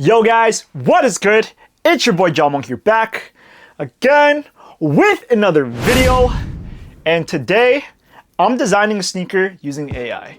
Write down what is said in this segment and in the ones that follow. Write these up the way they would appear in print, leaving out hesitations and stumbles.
Yo guys, what is good? It's your boy John Monk here, back again with another video, and today I'm designing a sneaker using AI.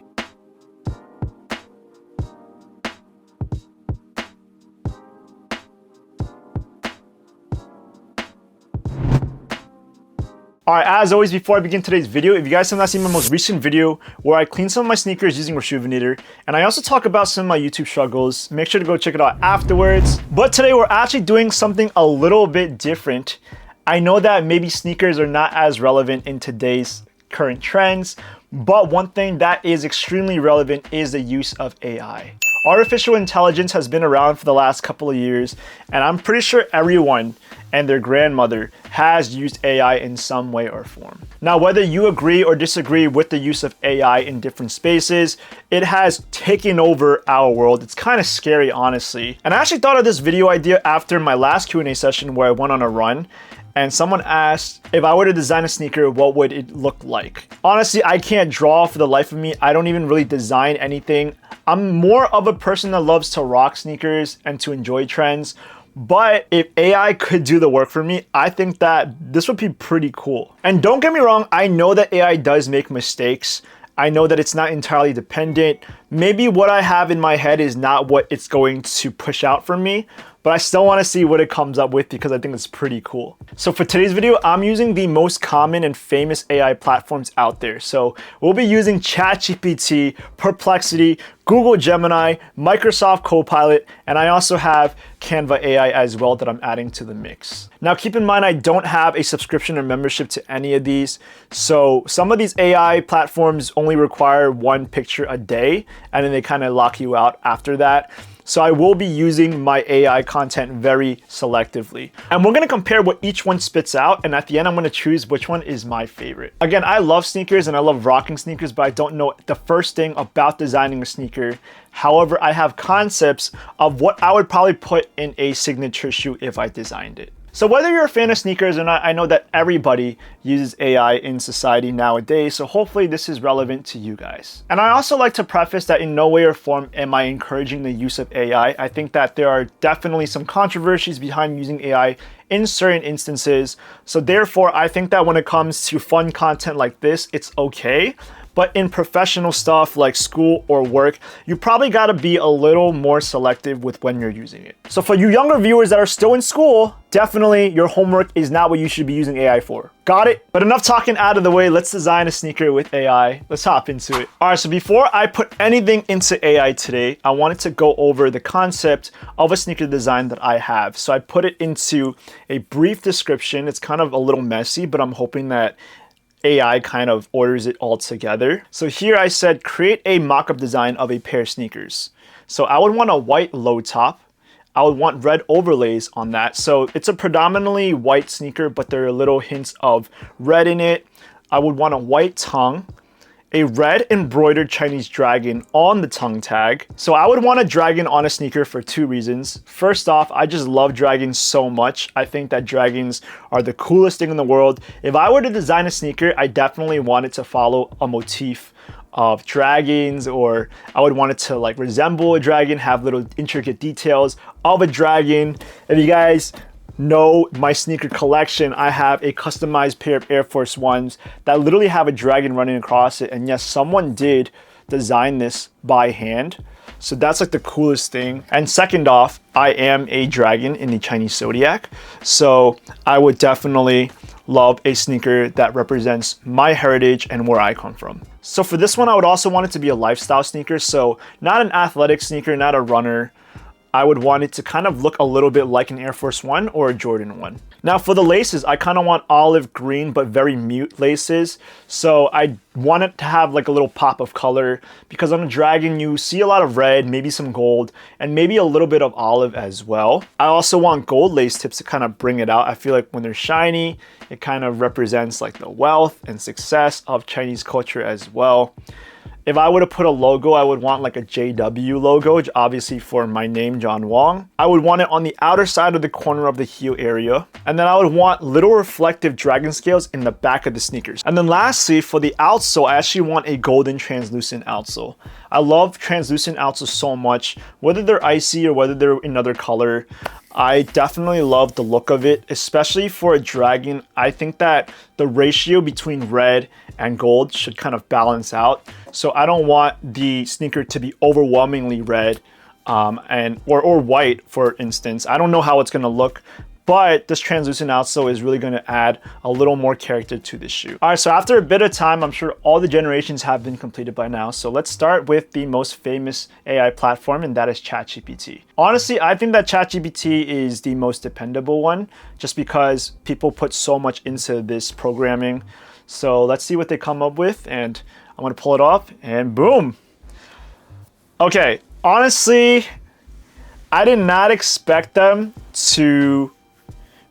Alright, as always, before I begin today's video, if you guys have not seen my most recent video where I clean some of my sneakers using Rejuvenator, and I also talk about some of my YouTube struggles, make sure to go check it out afterwards. But today we're actually doing something a little bit different. I know that maybe sneakers are not as relevant in today's current trends, but one thing that is extremely relevant is the use of AI. Artificial intelligence has been around for the last couple of years, and I'm pretty sure everyone and their grandmother has used AI in some way or form. Now, whether you agree or disagree with the use of AI in different spaces, it has taken over our world. It's kind of scary, honestly. And I actually thought of this video idea after my last Q&A session where I went on a run, and someone asked, if I were to design a sneaker, what would it look like? Honestly, I can't draw for the life of me. I don't even really design anything. I'm more of a person that loves to rock sneakers and to enjoy trends. But if AI could do the work for me, I think that this would be pretty cool. And don't get me wrong, I know that AI does make mistakes. I know that it's not entirely dependent. Maybe what I have in my head is not what it's going to push out for me, but I still want to see what it comes up with because I think it's pretty cool. So for today's video, I'm using the most common and famous AI platforms out there. So we'll be using ChatGPT, Perplexity, Google Gemini, Microsoft CoPilot, and I also have Canva AI as well that I'm adding to the mix. Now keep in mind, I don't have a subscription or membership to any of these. So some of these AI platforms only require one picture a day, and then they kind of lock you out after that. So I will be using my AI content very selectively. And we're gonna compare what each one spits out, and at the end I'm gonna choose which one is my favorite. Again, I love sneakers and I love rocking sneakers, but I don't know the first thing about designing a sneaker. However, I have concepts of what I would probably put in a signature shoe if I designed it. So whether you're a fan of sneakers or not, I know that everybody uses AI in society nowadays, so hopefully this is relevant to you guys. And I also like to preface that in no way or form am I encouraging the use of AI. I think that there are definitely some controversies behind using AI in certain instances. So therefore, I think that when it comes to fun content like this, it's okay. But in professional stuff like school or work, you probably gotta be a little more selective with when you're using it. So for you younger viewers that are still in school, definitely your homework is not what you should be using AI for. Got it? But enough talking out of the way, let's design a sneaker with AI. Let's hop into it. All right, so before I put anything into AI today, I wanted to go over the concept of a sneaker design that I have. So I put it into a brief description. It's kind of a little messy, but I'm hoping that AI kind of orders it all together. So here I said, create a mock-up design of a pair of sneakers. So I would want a white low top. I would want red overlays on that. So it's a predominantly white sneaker, but there are little hints of red in it. I would want a white tongue, a red embroidered Chinese dragon on the tongue tag. So I would want a dragon on a sneaker for two reasons. First off, I just love dragons so much. I think that dragons are the coolest thing in the world. If I were to design a sneaker, I definitely want it to follow a motif of dragons, or I would want it to like resemble a dragon, have little intricate details of a dragon. If you guys know my sneaker collection, I have a customized pair of Air Force Ones that literally have a dragon running across it. And yes, someone did design this by hand. So that's like the coolest thing. And second off, I am a dragon in the Chinese zodiac. So I would definitely love a sneaker that represents my heritage and where I come from. So for this one, I would also want it to be a lifestyle sneaker. So not an athletic sneaker, not a runner. I would want it to kind of look a little bit like an Air Force One or a Jordan 1. Now for the laces, I kind of want olive green, but very mute laces. So I want it to have like a little pop of color, because on a dragon, you see a lot of red, maybe some gold, and maybe a little bit of olive as well. I also want gold lace tips to kind of bring it out. I feel like when they're shiny, it kind of represents like the wealth and success of Chinese culture as well. If I were to put a logo, I would want like a JW logo, which obviously for my name, John Wong. I would want it on the outer side of the corner of the heel area. And then I would want little reflective dragon scales in the back of the sneakers. And then lastly, for the outsole, I actually want a golden translucent outsole. I love translucent outsoles so much, whether they're icy or whether they're another color. I definitely love the look of it, especially for a dragon. I think that the ratio between red and gold should kind of balance out. So I don't want the sneaker to be overwhelmingly red or white, for instance. I don't know how it's gonna look, but this translucent outsole is really gonna add a little more character to this shoe. All right, so after a bit of time, I'm sure all the generations have been completed by now. So let's start with the most famous AI platform, and that is ChatGPT. Honestly, I think that ChatGPT is the most dependable one, just because people put so much into this programming. So let's see what they come up with, and I'm gonna pull it off, and boom. Okay, honestly, I did not expect them to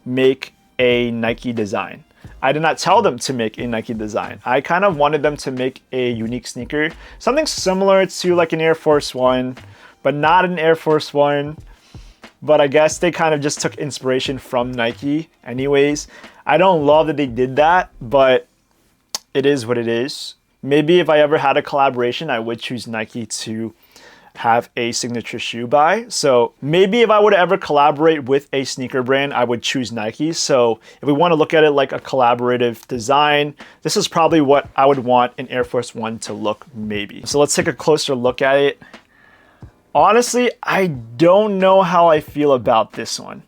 make a Nike design. I did not tell them to make a Nike design. I kind of wanted them to make a unique sneaker, something similar to like an Air Force One, but not an Air Force One. But I guess they kind of just took inspiration from Nike anyways. I don't love that they did that, but it is what it is. Maybe if I ever had a collaboration, I would choose Nike to have a signature shoe by. So maybe if I were to ever collaborate with a sneaker brand, I would choose Nike. So if we want to look at it like a collaborative design, this is probably what I would want an Air Force One to look, maybe. So let's take a closer look at it. Honestly, I don't know how I feel about this one.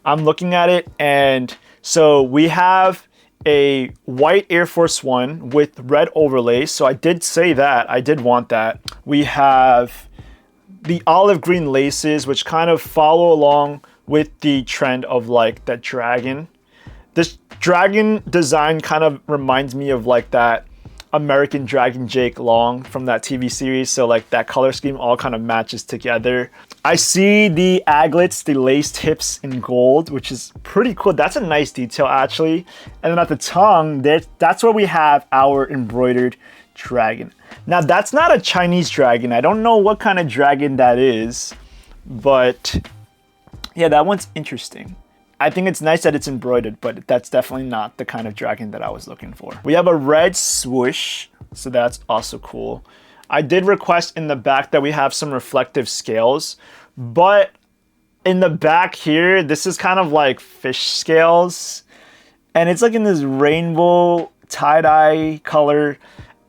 I'm looking at it, and so we have a white Air Force One with red overlays. So I did say that, I did want that. We have the olive green laces, which kind of follow along with the trend of like that dragon. This dragon design kind of reminds me of like that American Dragon Jake Long from that TV series. So like that color scheme all kind of matches together. I see the aglets, the laced hips in gold, which is pretty cool. That's a nice detail actually. And then at the tongue, that's where we have our embroidered dragon. Now that's not a Chinese dragon. I don't know what kind of dragon that is, but yeah, that one's interesting. I think it's nice that it's embroidered, but that's definitely not the kind of dragon that I was looking for. We have a red swoosh, so that's also cool. I did request in the back that we have some reflective scales, but in the back here, this is kind of like fish scales, and it's like in this rainbow tie-dye color.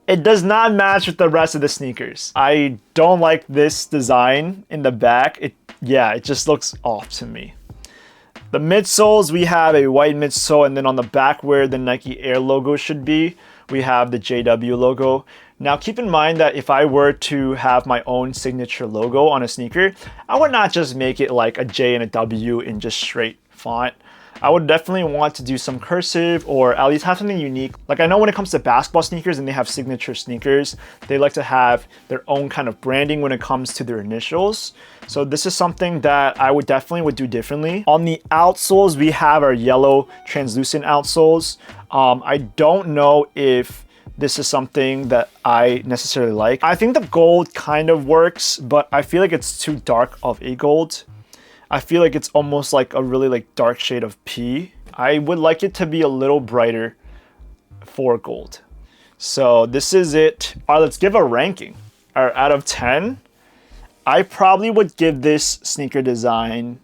It does not match with the rest of the sneakers. I don't like this design in the back. It just looks off to me. The midsoles, we have a white midsole, and then on the back where the Nike Air logo should be, we have the JW logo. Now keep in mind that if I were to have my own signature logo on a sneaker, I would not just make it like a J and a W in just straight font. I would definitely want to do some cursive, or at least have something unique. Like I know when it comes to basketball sneakers and they have signature sneakers, they like to have their own kind of branding when it comes to their initials. So this is something that I would definitely do differently. On the outsoles, we have our yellow translucent outsoles. I don't know if this is something that I necessarily like. I think the gold kind of works, but I feel like it's too dark of a gold. I feel like it's almost like a really like dark shade of pea. I would like it to be a little brighter for gold. So this is it. All right, let's give a ranking. All right, out of 10, I probably would give this sneaker design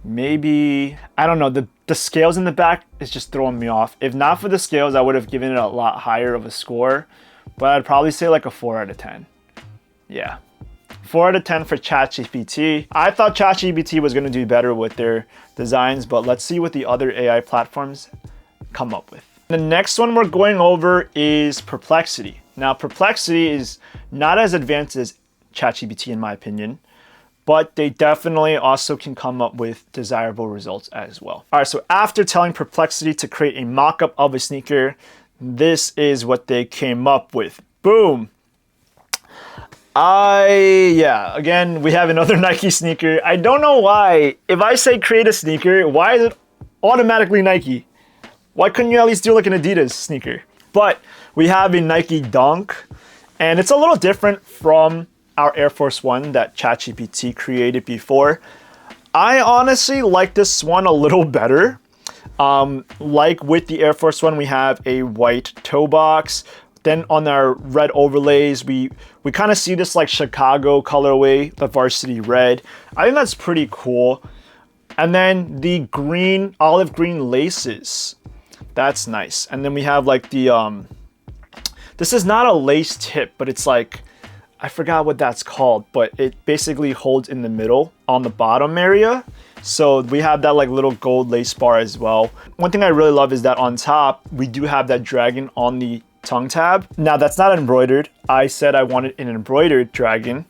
maybe, I don't know, the scales in the back is just throwing me off. If not for the scales, I would have given it a lot higher of a score, but I'd probably say like a 4 out of 10. Yeah. 4 out of 10 for ChatGPT. I thought ChatGPT was going to do better with their designs, but let's see what the other AI platforms come up with. The next one we're going over is Perplexity. Now, Perplexity is not as advanced as ChatGPT in my opinion, but they definitely also can come up with desirable results as well. All right, so after telling Perplexity to create a mock-up of a sneaker, this is what they came up with. Boom. Again, we have another Nike sneaker. I don't know why. If I say create a sneaker, why is it automatically Nike? Why couldn't you at least do like an Adidas sneaker? But we have a Nike Dunk, And it's a little different from our Air Force One that ChatGPT created before. I honestly like this one a little better. Like with the Air Force One, we have a white toe box. Then on our red overlays, we kind of see this like Chicago colorway, the varsity red. I think that's pretty cool. And then the green, olive green laces. That's nice. And then we have like the, this is not a lace tip, but it's like, I forgot what that's called, but it basically holds in the middle on the bottom area. So we have that like little gold lace bar as well. One thing I really love is that on top, we do have that dragon on the tongue tab. Now that's not embroidered. I said I wanted an embroidered dragon,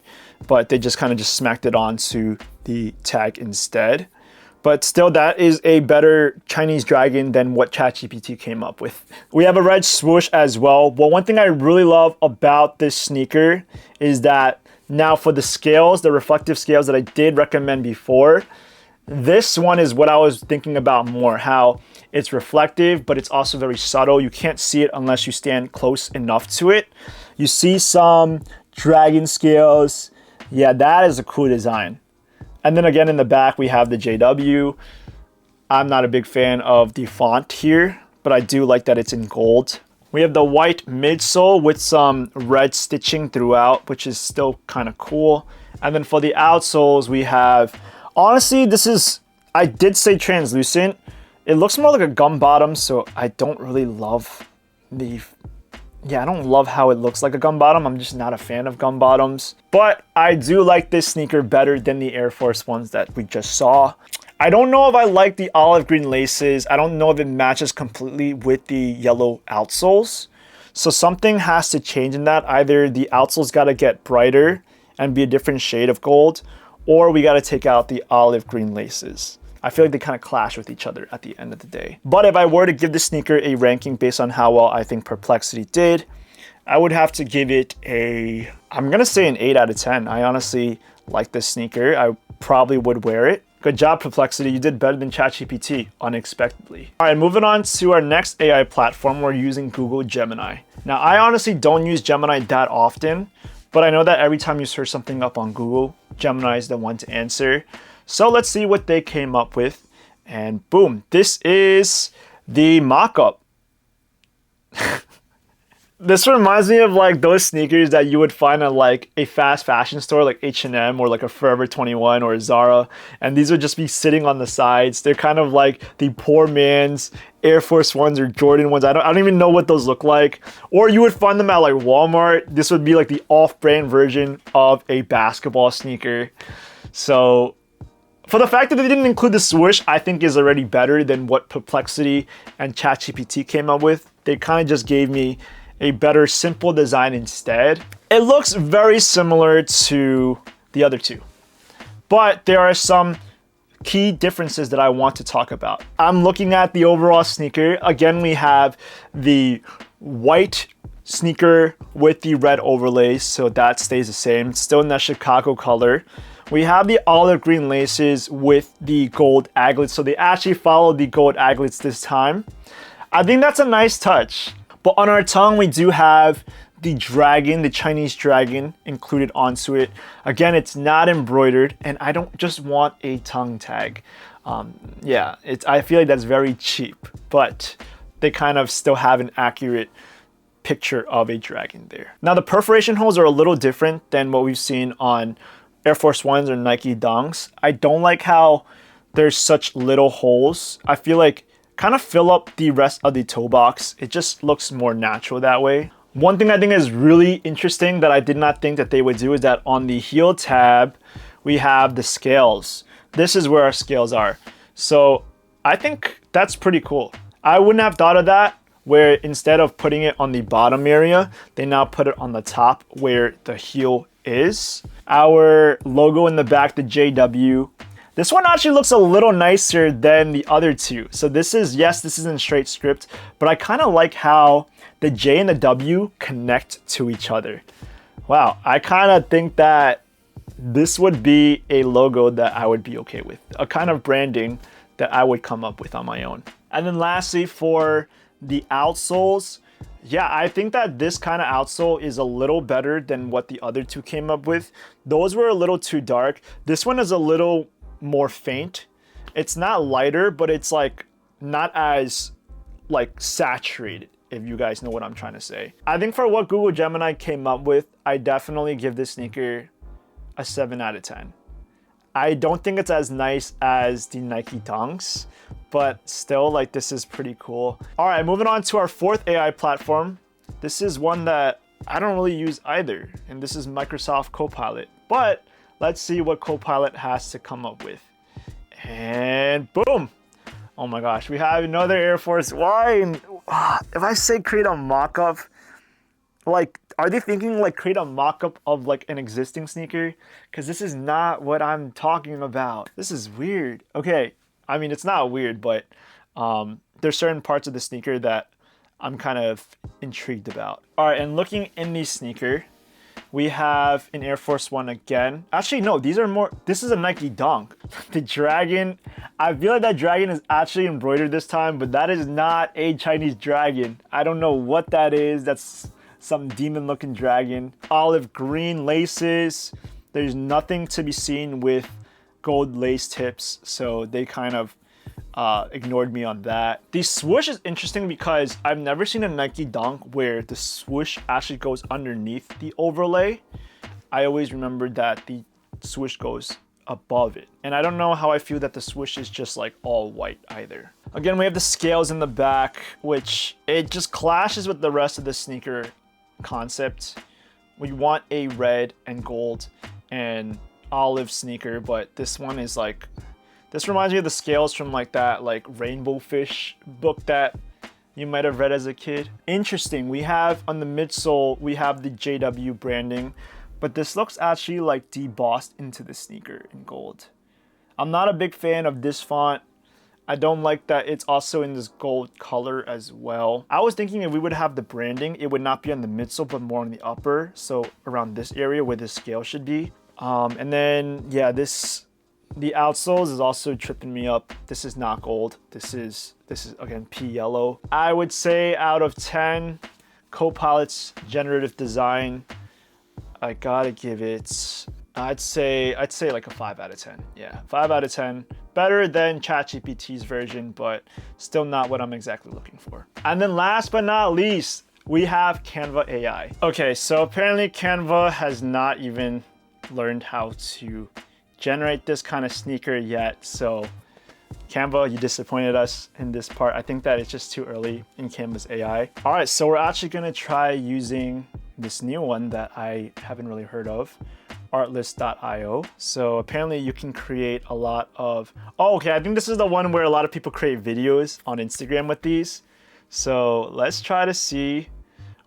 but they just kind of just smacked it onto the tag instead. But still, that is a better Chinese dragon than what ChatGPT came up with. We have a red swoosh as well. Well, one thing I really love about this sneaker is that now for the scales, the reflective scales that I did recommend before, this one is what I was thinking about more, how it's reflective, but it's also very subtle. You can't see it unless you stand close enough to it. You see some dragon scales. Yeah, that is a cool design. And then again, in the back, we have the JW. I'm not a big fan of the font here, but I do like that it's in gold. We have the white midsole with some red stitching throughout, which is still kind of cool. And then for the outsoles, we have, honestly, this is, I did say translucent. It looks more like a gum bottom, so I don't really love I don't love how it looks like a gum bottom. I'm just not a fan of gum bottoms. But I do like this sneaker better than the Air Force Ones that we just saw. I don't know if I like the olive green laces. I don't know if it matches completely with the yellow outsoles. So something has to change in that. Either the outsoles got to get brighter and be a different shade of gold, or we got to take out the olive green laces. I feel like they kind of clash with each other at the end of the day. But if I were to give this sneaker a ranking based on how well I think Perplexity did, I would have to give it a, I'm gonna say an 8 out of 10. I honestly like this sneaker. I probably would wear it. Good job, Perplexity. You did better than ChatGPT, unexpectedly. All right, moving on to our next AI platform, we're using Google Gemini. Now, I honestly don't use Gemini that often, but I know that every time you search something up on Google, Gemini is the one to answer. So let's see what they came up with. And boom, this is the mock-up. This reminds me of like those sneakers that you would find at like a fast fashion store like H&M or like a Forever 21 or a Zara. And these would just be sitting on the sides. They're kind of like the poor man's Air Force Ones or Jordan ones. I don't even know what those look like. Or you would find them at like Walmart. This would be like the off-brand version of a basketball sneaker. So for the fact that they didn't include the swoosh, I think is already better than what Perplexity and ChatGPT came up with. They kind of just gave me a better simple design instead. It looks very similar to the other two, but there are some key differences that I want to talk about. I'm looking at the overall sneaker. Again, we have the white sneaker with the red overlays, so that stays the same. It's still in that Chicago color. We have the olive green laces with the gold aglets, so they actually followed the gold aglets this time. I think that's a nice touch. But on our tongue, we do have the dragon, the Chinese dragon included onto it. Again, it's not embroidered, and I don't just want a tongue tag. Yeah, I feel like that's very cheap, but they kind of still have an accurate picture of a dragon there. Now, the perforation holes are a little different than what we've seen on Air Force Ones or Nike Dunks. I don't like how there's such little holes. I feel like kind of fill up the rest of the toe box. It just looks more natural that way. One thing I think is really interesting that I did not think that they would do is that on the heel tab, we have the scales. This is where our scales are. So I think that's pretty cool. I wouldn't have thought of that, where instead of putting it on the bottom area, they now put it on the top where the heel is. Our logo in the back, the JW. This one actually looks a little nicer than the other two. So this is, yes, this is in straight script, but I kind of like how the J and the W connect to each other. Wow, I kind of think that this would be a logo that I would be okay with, a kind of branding that I would come up with on my own. And then lastly, for the outsoles, Yeah, I think that this kind of outsole is a little better than what the other two came up with. Those were a little too dark. This one is a little more faint. It's not lighter, but it's like not as like saturated, if you guys know what I'm trying to say. I think for what Google Gemini came up with, I definitely give this sneaker a 7 out of 10. I don't think it's as nice as the Nike Dunks, but still, like, this is pretty cool. All right, moving on to our fourth AI platform. This is one that I don't really use either, and this is Microsoft CoPilot. But let's see what CoPilot has to come up with. And boom. Oh my gosh, we have another Air Force. Why? If I say create a mock-up, like, are they thinking like create a mock-up of like an existing sneaker? Because this is not what I'm talking about. This is weird. Okay, I mean, it's not weird, but there's certain parts of the sneaker that I'm kind of intrigued about. All right, and looking in the sneaker, we have an Air Force One again. Actually, no, these are more, this is a Nike Dunk. The dragon, I feel like that dragon is actually embroidered this time, but that is not a Chinese dragon. I don't know what that is. That's some demon looking dragon. Olive green laces. There's nothing to be seen with gold lace tips, so they kind of ignored me on that. The swoosh is interesting because I've never seen a Nike Dunk where the swoosh actually goes underneath the overlay. I always remembered that the swoosh goes above it. And I don't know how I feel that the swoosh is just like all white either. Again, we have the scales in the back, which it just clashes with the rest of the sneaker concept. We want a red and gold and olive sneaker, but this one is like, this reminds me of the scales from like that like Rainbow Fish book that you might have read as a kid. Interesting. We have on the midsole, we have the JW branding, but this looks actually like debossed into the sneaker in gold. I'm not a big fan of this font. I don't like that it's also in this gold color as well. I was thinking if we would have the branding, it would not be on the midsole, but more on the upper. So around this area where the scale should be. And then, yeah, the outsoles is also tripping me up. This is not gold. This is again, pea yellow. I would say out of 10, CoPilot's generative design, I gotta give it, I'd say like a 5 out of 10. Yeah, 5 out of 10. Better than ChatGPT's version, but still not what I'm exactly looking for. And then last but not least, we have Canva AI. Okay, so apparently Canva has not even learned how to generate this kind of sneaker yet. So Canva, you disappointed us in this part. I think that it's just too early in Canva's AI. All right, so we're actually gonna try using this new one that I haven't really heard of, artlist.io. So apparently you can create a lot of, oh, okay, I think this is the one where a lot of people create videos on Instagram with these. So let's try to see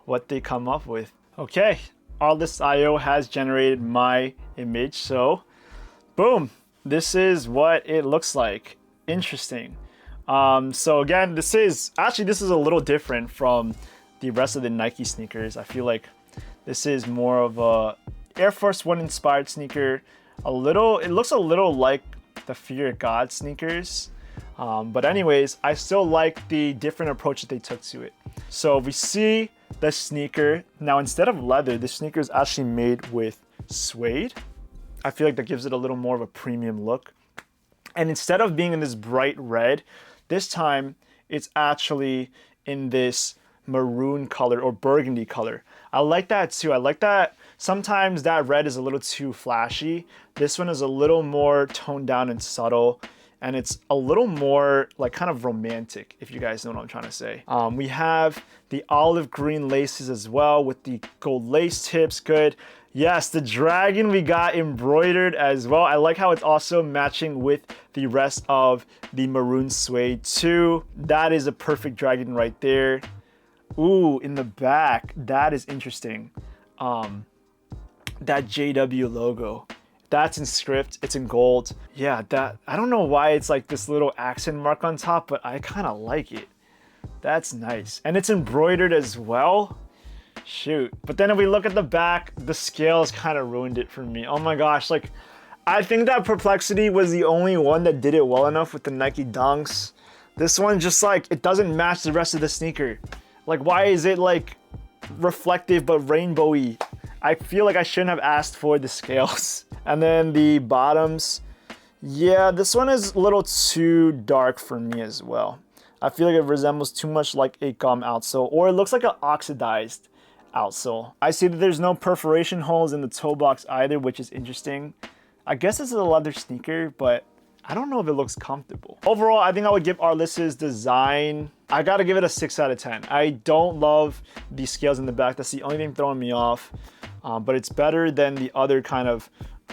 what they come up with. Okay, artlist.io has generated my image. So boom, this is what it looks like. Interesting. So again, this is a little different from the rest of the Nike sneakers. I feel like this is more of a Air Force One inspired sneaker. It looks a little like the Fear God sneakers. But anyways, I still like the different approach that they took to it. So we see the sneaker. Now, instead of leather, the sneaker is actually made with suede. I feel like that gives it a little more of a premium look. And instead of being in this bright red, this time it's actually in this maroon color or burgundy color. I like that too. I like that sometimes that red is a little too flashy. This one is a little more toned down and subtle, and it's a little more like kind of romantic, if you guys know what I'm trying to say. We have the olive green laces as well with the gold lace tips. Good. Yes, the dragon we got embroidered as well. I like how it's also matching with the rest of the maroon suede too. That is a perfect dragon right there. Ooh, in the back, that is interesting. That JW logo, that's in script, it's in gold. Yeah, that, I don't know why it's like this little accent mark on top, but I kind of like it. That's nice. And it's embroidered as well. Shoot. But then if we look at the back, the scales kind of ruined it for me. Oh my gosh, like, I think that Perplexity was the only one that did it well enough with the Nike Dunks. This one just like, it doesn't match the rest of the sneaker. Like, why is it like reflective but rainbowy? I feel like I shouldn't have asked for the scales. And then the bottoms, yeah, this one is a little too dark for me as well. I feel like it resembles too much like a gum outsole, or it looks like an oxidized outsole. I see that there's no perforation holes in the toe box either, which is interesting. I guess this is a leather sneaker, but I don't know if it looks comfortable. Overall, I think I would give Arliss's design, I gotta give it a 6 out of 10. I don't love the scales in the back. That's the only thing throwing me off. But it's better than the other kind of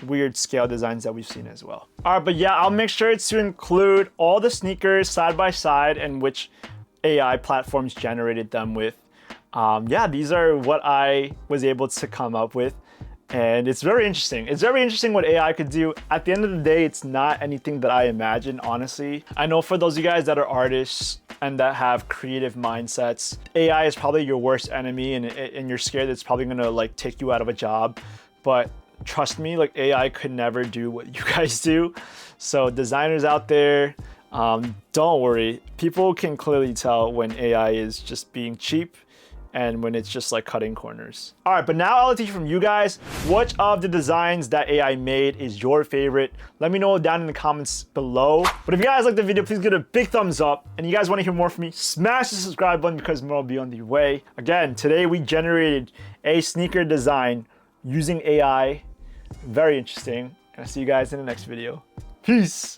weird scale designs that we've seen as well. All right, but yeah, I'll make sure to include all the sneakers side by side and which AI platforms generated them with. Yeah, these are what I was able to come up with. And it's very interesting. It's very interesting what AI could do. At the end of the day, it's not anything that I imagine, honestly. I know for those of you guys that are artists and that have creative mindsets, AI is probably your worst enemy, and you're scared that it's probably gonna like take you out of a job. But trust me, like AI could never do what you guys do. So designers out there, don't worry. People can clearly tell when AI is just being cheap and when it's just like cutting corners. All right, but now I'll teach from you guys, which of the designs that AI made is your favorite? Let me know down in the comments below. But if you guys like the video, please give it a big thumbs up. And you guys wanna hear more from me, smash the subscribe button because more will be on the way. Again, today we generated a sneaker design using AI. Very interesting. And I'll see you guys in the next video. Peace.